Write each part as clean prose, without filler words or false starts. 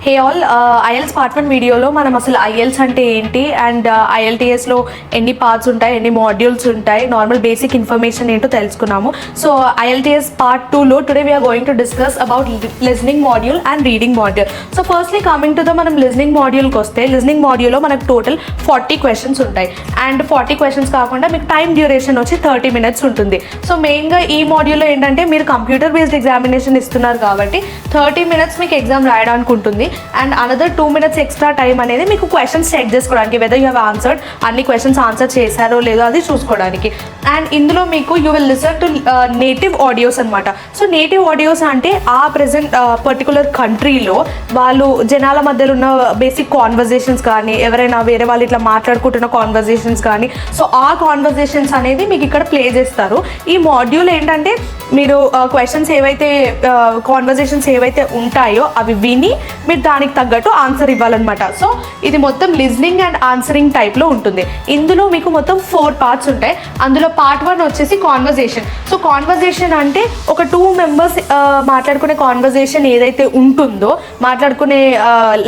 Hey all, IELTS part 1 వీడియోలో మనం అసలు ఐఎల్స్ అంటే ఏంటి అండ్ ఐఎల్టీఎస్లో ఎన్ని పార్ట్స్ ఉంటాయి, ఎన్ని మాడ్యూల్స్ ఉంటాయి, నార్మల్ బేసిక్ ఇన్ఫర్మేషన్ ఏంటో తెలుసుకున్నాము. సో ఐఎల్టీఎస్ పార్ట్ 2లో today we are going to discuss about listening module and reading module. So firstly coming to the మనం లిజనింగ్ మాడ్యూల్కి వస్తే, లిజనింగ్ మాడ్యూల్లో మనకు టోటల్ 40 క్వశ్చన్స్ ఉంటాయి. అండ్ 40 క్వశ్చన్స్ కాకుండా మీకు టైం డ్యూరేషన్ వచ్చి 30 minutes ఉంటుంది. సో మెయిన్గా ఈ మాడ్యూల్లో ఏంటంటే మీరు కంప్యూటర్ బేస్డ్ ఎగ్జామినేషన్ ఇస్తున్నారు కాబట్టి 30 minutes మీకు ఎగ్జామ్ రాయడానికి ఉంటుంది. And another 2 minutes extra time అనేది మీకు క్వశ్చన్స్ చెక్ చేసుకోవడానికి, వెదర్ యూ హ్యావ్ ఆన్సర్డ్, అన్ని క్వశ్చన్స్ ఆన్సర్ చేశారో లేదో అది చూసుకోవడానికి. అండ్ ఇందులో మీకు you will listen to native audios అనమాట. సో నేటివ్ ఆడియోస్ అంటే ఆ ప్రెసెంట్ పర్టికులర్ కంట్రీలో వాళ్ళు జనాల మధ్యలో ఉన్న బేసిక్ కాన్వర్జేషన్స్ కానీ, ఎవరైనా వేరే వాళ్ళు ఇట్లా మాట్లాడుకుంటున్న కాన్వర్జేషన్స్ కానీ, సో ఆ కాన్వర్జేషన్స్ అనేది మీకు ఇక్కడ ప్లే చేస్తారు. ఈ మాడ్యూల్ ఏంటంటే మీరు క్వశ్చన్స్ ఏవైతే కాన్వర్జేషన్స్ ఏవైతే ఉంటాయో అవి విని మీరు దానికి తగ్గట్టు ఆన్సర్ ఇవ్వాలన్నమాట. సో ఇది మొత్తం లిజనింగ్ అండ్ ఆన్సరింగ్ టైప్లో ఉంటుంది. ఇందులో మీకు మొత్తం 4 parts ఉంటాయి. అందులో పార్ట్ 1 వచ్చేసి కాన్వర్జేషన్. సో కాన్వర్జేషన్ అంటే ఒక 2 members మాట్లాడుకునే కాన్వర్జేషన్ ఏదైతే ఉంటుందో, మాట్లాడుకునే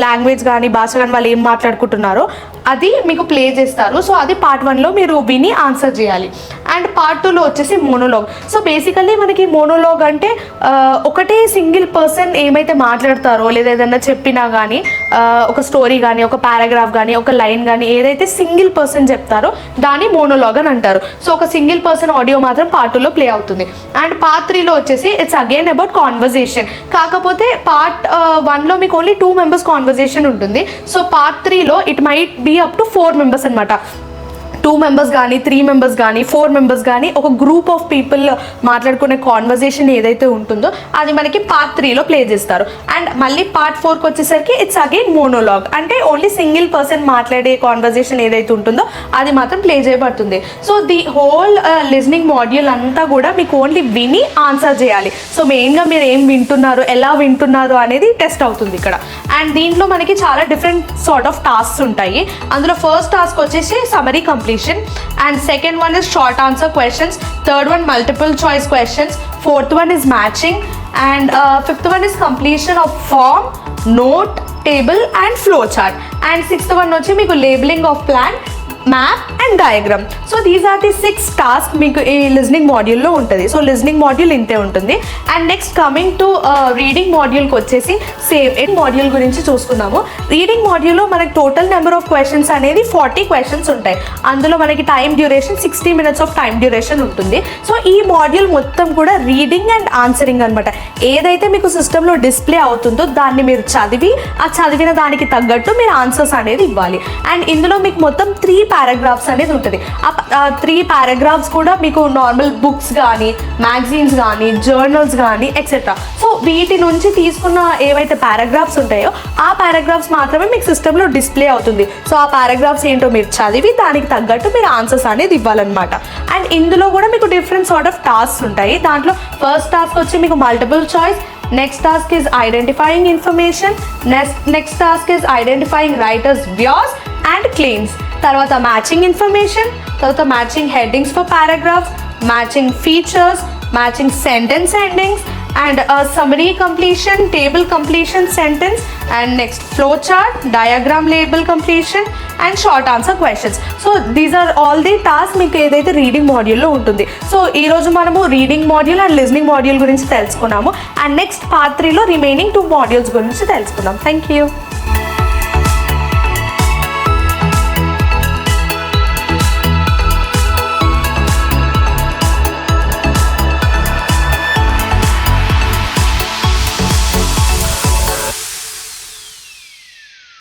లాంగ్వేజ్ కానీ భాష కానీ వాళ్ళు ఏం మాట్లాడుకుంటున్నారో అది మీకు ప్లే చేస్తారు. సో అది పార్ట్ 1లో మీరు విని ఆన్సర్ చేయాలి. అండ్ పార్ట్ 2లో వచ్చేసి మోనోలాగ్. సో బేసికల్లీ మనకి మోనోలాగ్ అంటే ఒకటే సింగిల్ పర్సన్ ఏమైతే మాట్లాడతారో లేదా ఏదైనా చెప్పినా కానీ, ఒక స్టోరీ కానీ, ఒక పారాగ్రాఫ్ కానీ, ఒక లైన్ కానీ ఏదైతే సింగిల్ పర్సన్ చెప్తారో దాన్ని మోనోలాగ్ అని అంటారు. సో ఒక సింగిల్ పర్సన్ ఆడియో మాత్రం పార్ట్ 2లో ప్లే అవుతుంది. అండ్ పార్ట్ 3లో వచ్చేసి ఇట్స్ అగైన్ అబౌట్ కాన్వర్జేషన్. కాకపోతే పార్ట్ 1లో మీకు ఓన్లీ 2 members కాన్వర్జేషన్ ఉంటుంది. సో పార్ట్ 3లో it might be up to 4 members అనమాట. 2 members కానీ, 3 members కానీ, 4 members కానీ ఒక గ్రూప్ ఆఫ్ పీపుల్ మాట్లాడుకునే కాన్వర్జేషన్ ఏదైతే ఉంటుందో అది మనకి పార్ట్ 3లో ప్లే చేస్తారు. అండ్ మళ్ళీ పార్ట్ 4కి వచ్చేసరికి ఇట్స్ అగైన్ మోనోలాగ్, అంటే ఓన్లీ సింగిల్ పర్సన్ మాట్లాడే కాన్వర్జేషన్ ఏదైతే ఉంటుందో అది మాత్రం ప్లే చేయబడుతుంది. So the whole listening module అంతా కూడా మీకు ఓన్లీ విని ఆన్సర్ చేయాలి. సో మెయిన్గా మీరు ఏం వింటున్నారు, ఎలా వింటున్నారు అనేది టెస్ట్ అవుతుంది ఇక్కడ. అండ్ దీంట్లో మనకి చాలా డిఫరెంట్ సార్ట్ ఆఫ్ టాస్క్స్ ఉంటాయి. అందులో ఫస్ట్ టాస్క్ వచ్చేసి summary completion, and second one is short answer questions, third one multiple choice questions, fourth one is matching, and fifth one is completion of form, note, table and flow chart, and sixth one వచ్చి మీకు labeling of plan, map and diagram. So these are the 6 tasks మీకు ఈ listening మాడ్యూల్లో ఉంటుంది. So listening module ఇంతే ఉంటుంది. And next coming to reading మాడ్యూల్కి వచ్చేసి సేమ్ మాడ్యూల్ గురించి చూసుకున్నాము. రీడింగ్ మాడ్యూల్లో మనకి టోటల్ నెంబర్ ఆఫ్ క్వశ్చన్స్ అనేది 40 questions ఉంటాయి. అందులో మనకి time duration 60 minutes of time duration ఉంటుంది. సో ఈ మాడ్యూల్ మొత్తం కూడా రీడింగ్ అండ్ ఆన్సరింగ్ అనమాట. ఏదైతే మీకు సిస్టంలో డిస్ప్లే అవుతుందో దాన్ని మీరు చదివి ఆ చదివిన దానికి తగ్గట్టు మీరు ఆన్సర్స్ అనేది ఇవ్వాలి. అండ్ ఇందులో మీకు మొత్తం 3 paragraphs అనేది ఉంటుంది. ఆ 3 paragraphs కూడా మీకు నార్మల్ బుక్స్ కానీ, మ్యాగజైన్స్ కానీ, జర్నల్స్ కానీ ఎక్సెట్రా. సో వీటి నుంచి తీసుకున్న ఏవైతే పారాగ్రాఫ్స్ ఉంటాయో ఆ పారాగ్రాఫ్స్ మాత్రమే మీకు సిస్టంలో డిస్ప్లే అవుతుంది. సో ఆ పారాగ్రాఫ్స్ ఏంటో మీరు చదివి దానికి తగ్గట్టు మీరు ఆన్సర్స్ అనేది ఇవ్వాలన్నమాట. అండ్ ఇందులో కూడా మీకు డిఫరెంట్ సార్ట్ ఆఫ్ టాస్క్స్ ఉంటాయి. దాంట్లో ఫస్ట్ టాస్క్ వచ్చి మీకు multiple choice, next task is identifying information, next task is identifying writers views and claims, తర్వాత మ్యాచింగ్ ఇన్ఫర్మేషన్, తర్వాత matching headings for paragraphs, matching features, matching sentence endings, and summary completion, table completion, sentence, and next flow chart, diagram label completion and short answer questions. So these are all the tasks మీకు ఏదైతే reading మాడ్యూల్లో ఉంటుంది. So ఈరోజు మనము reading module and listening module గురించి తెలుసుకున్నాము. And next part 3లో remaining 2 modules గురించి తెలుసుకుందాం. Thank you.